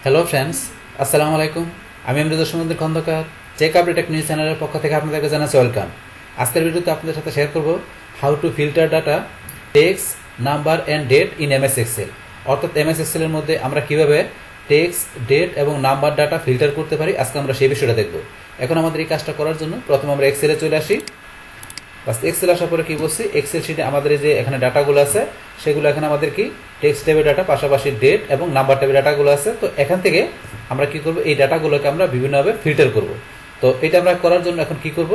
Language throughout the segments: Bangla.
হ্যালো ফ্রেন্ডস, আসসালামু আলাইকুম। আমি Amrit Sumondir Khandakar Check Update Tech News চ্যানেলের পক্ষ থেকে আপনাদেরকে জানাচ্ছি ওয়েলকাম। আজকের ভিডিওতে আপনাদের সাথে শেয়ার করব how to filter data, text, number and date in MS Excel. অর্থাৎ এমএস এক্সেলের মধ্যে আমরা কিভাবে টেক্সট, ডেট এবং নাম্বার ডাটা ফিল্টার করতে পারি, আজকে আমরা সেই বিষয়টা দেখব। এখন আমাদের এই কাজটা করার জন্য প্রথমে আমরা এক্সেলে চলে আসি। বাস এক্সেল আসার পরে কি বলছি, এক্সেল শিটে আমাদের যে এখানে ডাটাগুলো আছে সেগুলো এখানে আমাদের কি টেক্সট টাইপের ডাটা, পাশাপাশি ডেট এবং নাম্বার টাইপের ডাটাগুলো আছে। তো এখান থেকে আমরা কি করব, এই ডাটাগুলোকে আমরা বিভিন্নভাবে ফিল্টার করব। তো এটা আমরা করার জন্য এখন কি করব,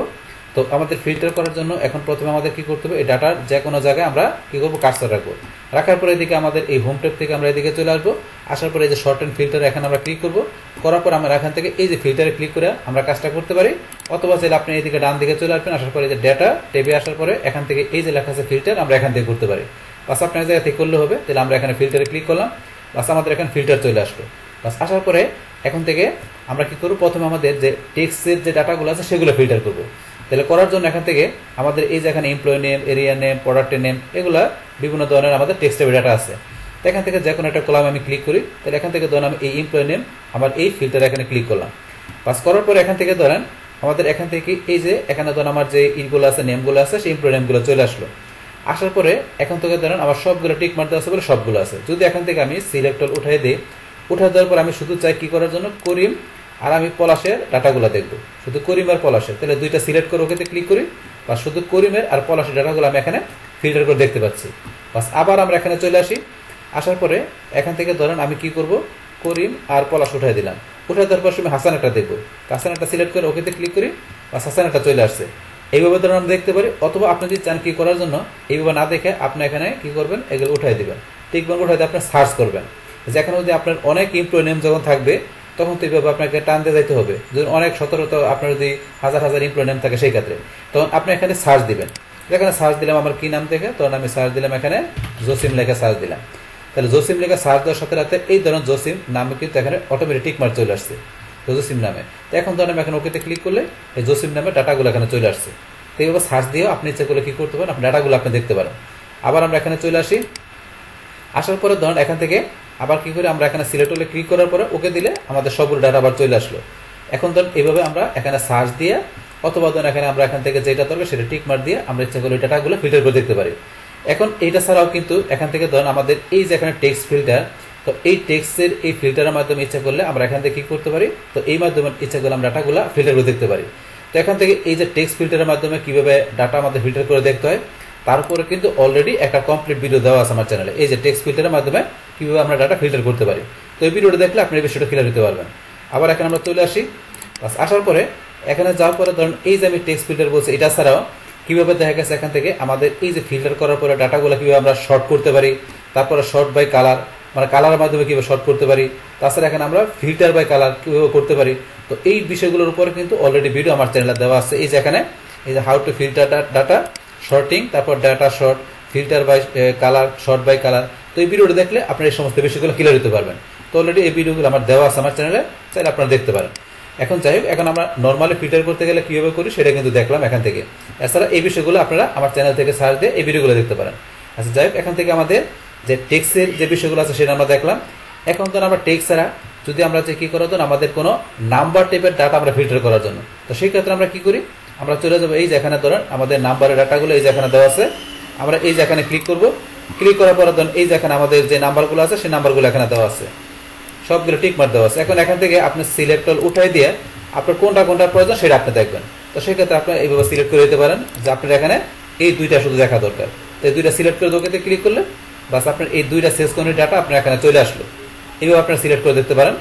তো আমাদের ফিল্টার করার জন্য এখন প্রথমে আমাদের কি করতে হবে, এই ডাটার যে কোনো জায়গায় আমরা কি করব, কার্সর রাখবো। রাখার পরে এদিকে আমাদের এই হোম ট্যাব থেকে আমরা এদিকে চলে আসবো। আসার পরে এই যে শর্ট এন্ড ফিল্টার এখানে আমরা ক্লিক করব। করার পর আমরা এখান থেকে এই যে ফিল্টারে ক্লিক করে আমরা কাজটা করতে পারি। অথবা চাইলে আপনি এইদিকে ডান দিকে চলে আসবেন। আসার পরে এই যে ডেটা ট্যাবে আসার পরে এখান থেকে এই যে লেখা আছে ফিল্টার, আমরা এখান থেকে করতে পারি। বাস আপনার জায়গা থেকে করলে হবে। তাহলে আমরা এখানে ফিল্টারে ক্লিক করলাম। বাস আমাদের এখানে ফিল্টার চলে আসলো। বাস আসার পরে এখন থেকে আমরা কি করব, প্রথমে আমাদের যে টেক্সটের যে ডাটাগুলো আছে সেগুলো ফিল্টার করব। তাহলে করার জন্য এখান থেকে আমাদের এই যে এখানে এমপ্লয়ি নেম, এরিয়া নেম, প্রোডাক্টের নেম, এগুলা বিভিন্ন ধরনের আমাদের টেক্সট টাইপের ডাটা আছে। তো এখান থেকে যে কোনো একটা কলাম আমি ক্লিক করি। তাহলে এখান থেকে ধরেন আমি এই এমপ্লয়ি নেম আমার এই ফিল্টারে এখানে ক্লিক করলাম। পাস করার পরে এখান থেকে ধরেন আমাদের এখান থেকে এই যে এখানে ধরেন আমার যে ইগুলো আছে, নেমগুলো আছে, সেই এমপ্লয়ি নেমগুলো চলে আসলো। আসার পরে এখন থেকে ধরেন আমার সবগুলো টিক মারতে আছে বলে সবগুলো আছে। যদি এখান থেকে আমি সিলেক্ট অল উঠাই দিই, উঠাই দেওয়ার পর আমি শুধু চাই কি করার জন্য, করিম আর আমি পলাশের ডাটাগুলো দেখবো, শুধু করিম আর পলাশের। তাহলে দুইটা সিলেক্ট করে ওকেতে ক্লিক করি। বা শুধু করিমের আর পলাশের ডাটাগুলো আমি এখানে ফিল্টার করে দেখতে পাচ্ছি। বাস আবার আমরা এখানে চলে আসি। আসার পরে এখান থেকে ধরেন আমি কি করব, করিম আর পলাশ উঠাই দিলাম। উঠাই দেওয়ার পর আমি হাসান একটা দেখবো, হাসান একটা সিলেক্ট করে ওকেতে ক্লিক করি। বাস হাসান একটা চলে আসছে। এইভাবে ধরেন আমরা দেখতে পারি। অথবা আপনি যদি চান কি করার জন্য, এইভাবে না দেখে আপনি এখানে কি করবেন, এগুলো উঠাই দিবেন। টিকবান উঠাই দিয়ে আপনি সার্চ করবেন। যেখানে যদি আপনার অনেক এমপ্লয়ি নেম যখন থাকবে তখন তো এইভাবে আপনাকে টানতে যাইতে হবে। যদি অনেক শত আপনার যদি হাজার হাজার এমপ্লয়ি নেম থাকে সেই ক্ষেত্রে, তখন আপনি এখানে সার্চ দিবেন। এখানে সার্চ দিলাম আমার কি নাম দেখে, তখন আমি সার্চ দিলাম এখানে জসিম লেখা সার্চ দিলাম। তাহলে জসিম লেখা সার্চ দেওয়ার সাথে সাথে এই ধরনের জসিম নামে কিন্তু এখানে অটোমেটিক টিক মার্ক চলে আসছে জসিম নামে। তো এখন ধরেন আমি এখানে ওকেতে ক্লিক করলে এই জসিম নামে ডাটাগুলো এখানে চলে আসছে। তো এইভাবে সার্চ দিয়েও আপনি ইচ্ছা করলে কি করতে পারেন, আপনি ডাটাগুলো আপনি দেখতে পারেন। আবার আমরা এখানে চলে আসি। আসার পরে ধরেন এখান থেকে আবার কি করে, আমরা এখানে সিলেক্ট হলে ক্লিক করার পরে ওকে দিলে আমাদের সবগুলো ডাটা আবার চলে আসলো। এখন ধরেন এইভাবে আমরা এখানে সার্চ দিয়ে অথবা ধরেন এখানে আমরা এখান থেকে যেটা দরকার সেটা টিক মার্ক দিয়ে আমরা ইচ্ছা করলে ডাটাগুলো ফিল্টার করে দেখতে পারি। এখন এইটা ছাড়াও কিন্তু এখান থেকে ধরেন আমাদের এই যে এখানে টেক্সট ফিল্টার, তো এই টেক্সটের এই ফিল্টারের মাধ্যমে ইচ্ছা করলে আমরা এখান থেকে কি করতে পারি, তো এই মাধ্যমে ইচ্ছা করলে আমরা ডাটাগুলো ফিল্টার করে দেখতে পারি। তো এখান থেকে এই যে টেক্সট ফিল্টারের মাধ্যমে কিভাবে ডাটা আমাদের ফিল্টার করে দেখতে হয়, তারপরে কিন্তু অলরেডি একটা কমপ্লিট ভিডিও দেওয়া আছে আমার চ্যানেলে, এই যে টেক্সট ফিল্টারের মাধ্যমে কিভাবে আমরা ডাটা ফিল্টার করতে পারি। তো এই ভিডিওটা দেখলে আপনি এই বিষয়টা ক্লিয়ার হতে পারবেন। আবার এখানে আমরা চলে আসি। বাস আসার পরে এখানে যাওয়ার পরে ধরুন এই যে আমি টেক্সট ফিল্টার বলছি, এটা ছাড়াও কিভাবে দেখা গেছে এখান থেকে আমাদের এই যে ফিল্টার করার পরে ডাটাগুলো কিভাবে আমরা শর্ট করতে পারি, তারপরে শর্ট বাই কালার, মানে কালারের মাধ্যমে কিভাবে শর্ট করতে পারি, তাছাড়া এখানে আমরা ফিল্টার বাই কালার কিভাবে করতে পারি। তো এই বিষয়গুলোর উপরে কিন্তু অলরেডি ভিডিও আমার চ্যানেলে দেওয়া আছে। এই যে এখানে এই যে how to filter data, sorting, তারপর data sort, filter by colour, sort by colour. তো এই ভিডিওটা দেখলে আপনার এই সমস্ত বিষয়গুলো ক্লিয়ার হতে পারবেন। তো অলরেডি এই ভিডিওগুলো আমার দেওয়া আছে আমার চ্যানেলে, চাইলে আপনারা দেখতে পারেন। এখন যাই হোক, এখন আমরা নর্মালি ফিল্টার করতে গেলে কিভাবে করি সেটা কিন্তু দেখলাম এখান থেকে। এছাড়া এই বিষয়গুলো আপনারা আমার চ্যানেল থেকে সার্চ দিয়ে এই ভিডিওগুলো দেখতে পারেন। আচ্ছা যাই হোক, এখান থেকে আমাদের যে টেক্সটের যে বিষয়গুলো আছে সেটা আমরা দেখলাম। এখন ধরুন আমরা টেক্সট ছাড়া যদি আমরা যে কি করার জন্য আমাদের কোনো নাম্বার টাইপের ডাটা আমরা ফিল্টার করার জন্য, তো সেই ক্ষেত্রে আমরা কি করি, আমরা চলে যাবো এই যে এখানে ধরেন আমাদের নাম্বারের ডাটাগুলো এই যে এখানে দেওয়া আছে। আমরা এই যে এখানে ক্লিক করব। ক্লিক করার পরে ধরুন এই যে এখানে আমাদের যে নাম্বারগুলো আছে সেই নাম্বারগুলো এখানে দেওয়া আছে, সবগুলো টিক মার্ক দেওয়া আছে। এখন এখান থেকে আপনি সিলেক্ট অল উঠাই দিয়ে আপনার কোনটা কোনটা প্রয়োজন সেটা আপনি দেখবেন। তো সেই ক্ষেত্রে আপনি এইভাবে সিলেক্ট করে দিতে পারেন যে আপনার এখানে এই দুইটা শুধু দেখা দরকার। তো এই দুইটা সিলেক্ট করে ওকেতে ক্লিক করলে বাস আপনার এই দুইটা শেষ কোন ডাটা আপনার এখানে চলে আসলো। এইভাবে আপনারা সিলেক্ট করে দেখতে পারেন।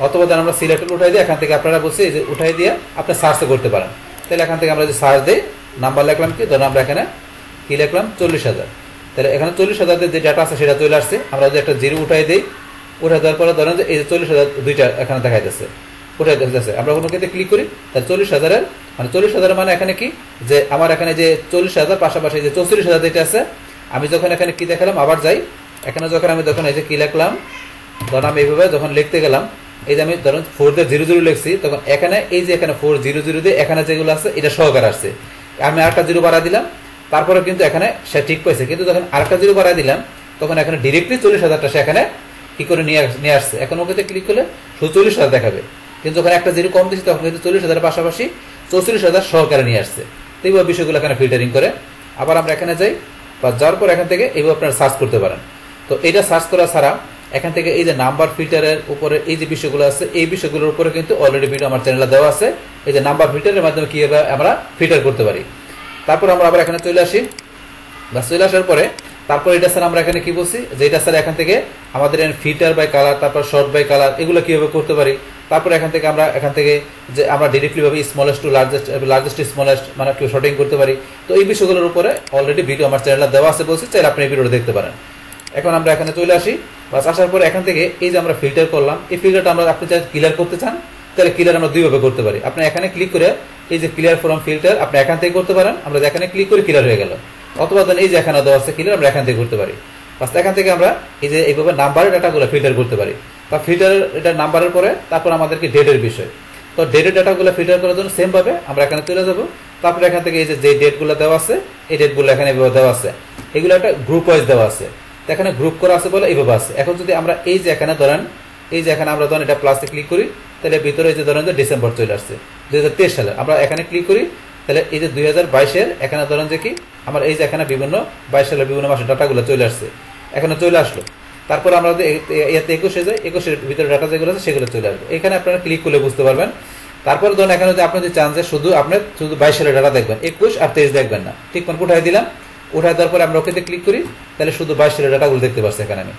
অথবা ধরেন আমরা সিলেক্ট উঠাই দিয়ে এখান থেকে আপনারা বলছি এই যে উঠাই দিয়ে আপনি সার্চও করতে পারেন। তাহলে এখান থেকে আমরা যে সার্চ দিই, নাম্বার লিখলাম কি, ধরুন আমরা এখানে কি লিখলাম 40,000। তাহলে এখানে 40,000 যে ডাটা আছে সেটা চলে আসছে। আমরা যদি একটা জিরো উঠাই দিই, উঠাই দেওয়ার পরে ধরেন যে এই যে 40,000 দুইটা এখানে দেখা যাচ্ছে, উঠে যাচ্ছে। আমরা কোনো ক্ষেত্রে ক্লিক করি, তাহলে 40,000 মানে 40,000 মানে এখানে কি, যে আমার এখানে যে 40,000 পাশাপাশি যে 64,000 যেটা আছে, আমি যখন এখানে কি দেখালাম আবার যাই, এখানে যখন আমি যখন এই যে কি লিখলাম, ধরুন আমি এইভাবে যখন লিখতে গেলাম, এই যে আমি ধরুন 400 লিখছি, তখন এখানে এই যে এখানে 400 দিয়ে এখানে যেগুলো আছে এটা সহকার আসছে। আমি আরেকটা জিরো বাড়া দিলাম, তারপরে কিন্তু এখানে সে ঠিক পাইছে। কিন্তু যখন আরেকটা জিরো বাড়া দিলাম তখন এখানে ডিরেক্টলি 40,000টা সে এখানে কি করে নিয়ে আসছে। এখন ওকেতে ক্লিক করলে শুধু 40,000 দেখাবে, কিন্তু যখন একটা জিরো কম দিচ্ছে তখন কিন্তু 40,000 পাশাপাশি 64,000 সহকারে নিয়ে আসছে। তো এইভাবে বিষয়গুলো এখানে ফিল্টারিং করে। আবার আমরা এখানে যাই, বা যাওয়ার পর এখান থেকে এইভাবে আপনারা সার্চ করতে পারেন। তো এটা সার্চ করা ছাড়া এখান থেকে এই যে নাম্বার ফিল্টারের উপরে এই যে বিষয়গুলো আছে, এই বিষয়গুলোর উপরে কিন্তু অলরেডি ভিডিও আমার চ্যানেলে দেওয়া আছে। এই যে নাম্বার ফিল্টারের মাধ্যমে কিভাবে আমরা ফিল্টার করতে পারি। তারপর আমরা আবার এখানে চলে আসি, বা চলে আসার পরে তারপর এটা স্যার আমরা এখানে কি বলছি যে এটা স্যার এখান থেকে আমাদের ফিল্টার বাই কালার, তারপর শর্ট বাই কালার, এগুলো কিভাবে করতে পারি। তারপর এখান থেকে যে আমরা ডিরেক্টলি ভাবে স্মলেস্ট টু লার্জেস্ট স্মলেস্ট মানে কেউ শর্টিং করতে পারি। তো এই বিষয়গুলোর উপরে অলরেডি ভিডিও আমার চ্যানেলে দেওয়া আছে বলছি, চাইলে আপনি এই ভিডিওটা দেখতে পারেন। এখন আমরা এখানে চলে আসি, বাস আসার পরে এখান থেকে এই যে আমরা ফিল্টার করলাম, এই ফিল্টারটা আমরা আপনি চাই ক্লিয়ার করতে চান, তাহলে ক্লিয়ার আমরা দুইভাবে করতে পারি। আপনি এখানে ক্লিক করে এই যে ক্লিয়ার ফ্রম ফিল্টার আপনি এখান থেকে করতে পারেন, আমরা এখানে ক্লিক করে ক্লিয়ার হয়ে গেল। অথবা এই যে এখানে দেওয়া আছে ক্লিয়ার, আমরা এখান থেকে করতে পারি। বাস এখান থেকে আমরা এই যে এইভাবে নাম্বারের ডাটাগুলো ফিল্টার করতে পারি। বা ফিল্টার এটা নাম্বারের পরে তারপর আমাদেরকে ডেটের বিষয়, তো ডেটের ডাটাগুলো ফিল্টার করার জন্য সেম ভাবে আমরা এখানে চলে যাব। তারপর এখান থেকে এই যে ডেটগুলো দেওয়া আছে, এই ডেটগুলো এখানে এইভাবে দেওয়া আছে, এগুলো একটা গ্রুপ ওয়াইজ দেওয়া আছে। এখানে গ্রুপ করা আছে বলে এইভাবে আছে। এখন যদি আমরা এই যে এখানে ধরেন, এই যে এখানে আমরা ধরেন এটা প্লাসে ক্লিক করি, তাহলে ভিতরে এই যে ধরেন যে ডিসেম্বর চলে আসছে 2023 সালে, আমরা এখানে ক্লিক করি, তাহলে এই যে 2022-এর এখানে ধরেন যে কি আমার এই যে এখানে বিভিন্ন 22 সালের বিভিন্ন মাসের ডাটাগুলো চলে আসছে, এখানে চলে আসলো। তারপর আমরা এতে 21-এ যাই, 21-এর ভিতরে ডাটা যেগুলো আছে সেগুলো চলে আসবে। এখানে আপনারা ক্লিক করলে বুঝতে পারবেন। তারপর ধরুন এখানে যদি আপনি চান যে শুধু 22 সালের ডাটা দেখবেন, 21 আর 23 দেখবেন না, ঠিক মানে উঠাই দিলাম। উঠাই দেওয়ার পরে আমরা ওকেতে ক্লিক করি, তাহলে শুধু 22 সালের ডাটাগুলো দেখতে পাচ্ছি এখানে আমি।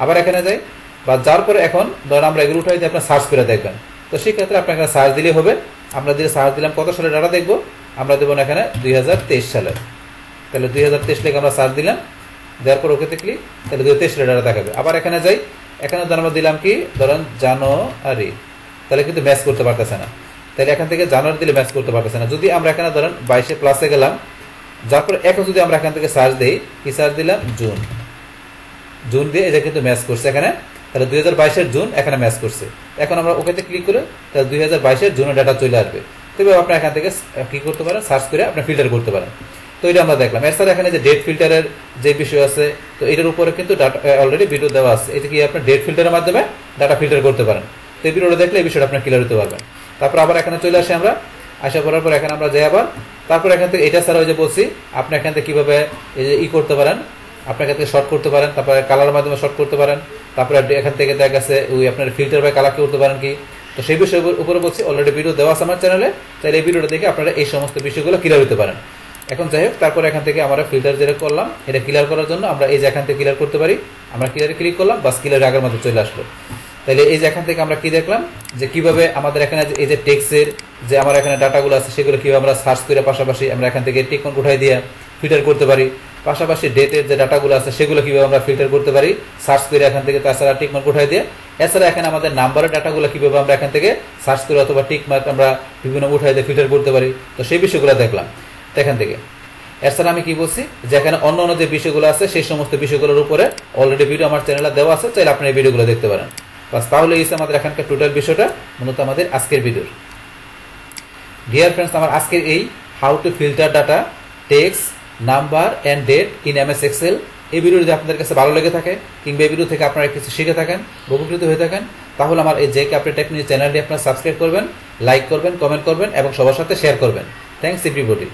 আবার এখানে যাই, বা যার পরে এখন ধরুন আমরা এগুলো উঠাই দিয়ে আপনার সার্চ করে দেখবেন। তো সেক্ষেত্রে আপনার এখানে সার্চ দিলেই হবে। আমরা দিয়ে সার্চ দিলাম কত সালের ডাটা দেখবো, আমরা দেবো এখানে 2023 সালের, তাহলে 2023 লিখে আমরা সার্চ দিলাম, দেওয়ার পর ওকেতে ক্লিক, তাহলে 2023 সালের ডাটা দেখাবে। আবার এখানে যাই, এখানে ধরুন আমরা দিলাম কি ধরুন জানুয়ারি, তাহলে কিন্তু ম্যাচ করতে পারতেছে না। তাহলে এখান থেকে জানুয়ারি দিলে ম্যাচ করতে পারতেছে না। যদি আমরা এখানে ধরেন 22-এ প্লাসে গেলাম, যার পরে এখন যদি আমরা এখান থেকে সার্চ দিই, কি সার্চ দিলাম জুন দিয়ে, এটা কিন্তু ম্যাচ করছে এখানে, তাহলে 2022-এর জুন এখানে ম্যাচ করছে। এখন আমরা ওকেতে ক্লিক করে তাহলে 2022-এর জুনের ডাটা চলে আসবে। তবে আপনার এখান থেকে কি করতে পারেন, সার্চ করে আপনি ফিল্টার করতে পারেন। তো এটা আমরা দেখলাম। এছাড়া এখানে যে ডেট ফিল্টারের যে বিষয় আছে, তো এটার উপরে কিন্তু ডাটা অলরেডি ভিডিও দেওয়া আছে। এটা কি আপনার ডেট ফিল্টারের মাধ্যমে ডাটা ফিল্টার করতে পারেন। তো এই ভিডিওটা দেখলে এই বিষয়টা আপনার ক্লিয়ার হতে পারবেন। তারপর আবার এখানে চলে আসি আমরা, আশা করার পর এখানে আমরা যাই আবার, তারপর এখান থেকে এটা ছাড়া ওই যে বলছি আপনি এখান থেকে কিভাবে এই যে করতে পারেন, আপনি এখান থেকে শর্ট করতে পারেন, তারপরে কালারের মাধ্যমে শর্ট করতে পারেন, তারপরে এখান থেকে দেখা গেছে ওই আপনার ফিল্টার বাই কালার করতে পারেন কি। তো সেই বিষয়ের উপরে বলছি অলরেডি ভিডিও দেওয়া আছে আমার চ্যানেলে, তাহলে এই ভিডিওটা দেখে আপনারা এই সমস্ত বিষয়গুলো ক্লিয়ার হতে পারেন। এখন যাই হোক, তারপর এখান থেকে আমরা ফিল্টার যেটা করলাম এটা ক্লিয়ার করার জন্য আমরা এই যে এখান থেকে ক্লিয়ার করতে পারি, আমরা ক্লিয়ারে ক্লিক করলাম, বাস ক্লিয়ার আগের মধ্যে চলে আসলো। তাহলে এই যে এখান থেকে আমরা কি দেখলাম যে কিভাবে আমাদের এখানে এই যে টেক্সের যে আমার এখানে ডাটাগুলো আছে সেগুলো কিভাবে আমরা সার্চ করে পাশাপাশি আমরা এখান থেকে টিক মার্ক উঠাই দিয়ে ফিল্টার করতে পারি, পাশাপাশি ডেটের যে ডাটাগুলো আছে সেগুলো কিভাবে আমরা ফিল্টার করতে পারি সার্চ করে এখান থেকে, তাছাড়া টিক মার্ক উঠাই দিয়ে। এছাড়া এখানে আমাদের নাম্বারের ডাটাগুলো কিভাবে আমরা এখান থেকে সার্চ করে অথবা টিক মার্ক আমরা বিভিন্ন উঠাই দিয়ে ফিল্টার করতে পারি। তো সেই বিষয়গুলো দেখলাম এখান থেকে। এছাড়া আমি কি বলছি যে এখানে অন্য অন্য যে বিষয়গুলো আছে সেই সমস্ত বিষয়গুলোর উপরে অলরেডি ভিডিও আমার চ্যানেলে দেওয়া আছে, চাইলে আপনি এই ভিডিওগুলো দেখতে পারেন। বাস তাহলে এই আমাদের এখানকার টোটাল বিষয়টা মূলত আমাদের আজকের ভিডিওর। ডিয়ার ফ্রেন্ডস, আমার আজকের এই how to filter data text number and date in MS Excel, এই ভিডিও যদি আপনাদের কাছে ভালো লেগে থাকে কিংবা এই ভিডিও থেকে আপনারা কিছু শিখে থাকেন, উপকৃত হয়ে থাকেন, তাহলে আমার এই জেকে আপডেট টেকনিক চ্যানেলটি আপনারা সাবস্ক্রাইব করবেন, লাইক করবেন, কমেন্ট করবেন এবং সবার সাথে শেয়ার করবেন। Thanks everybody.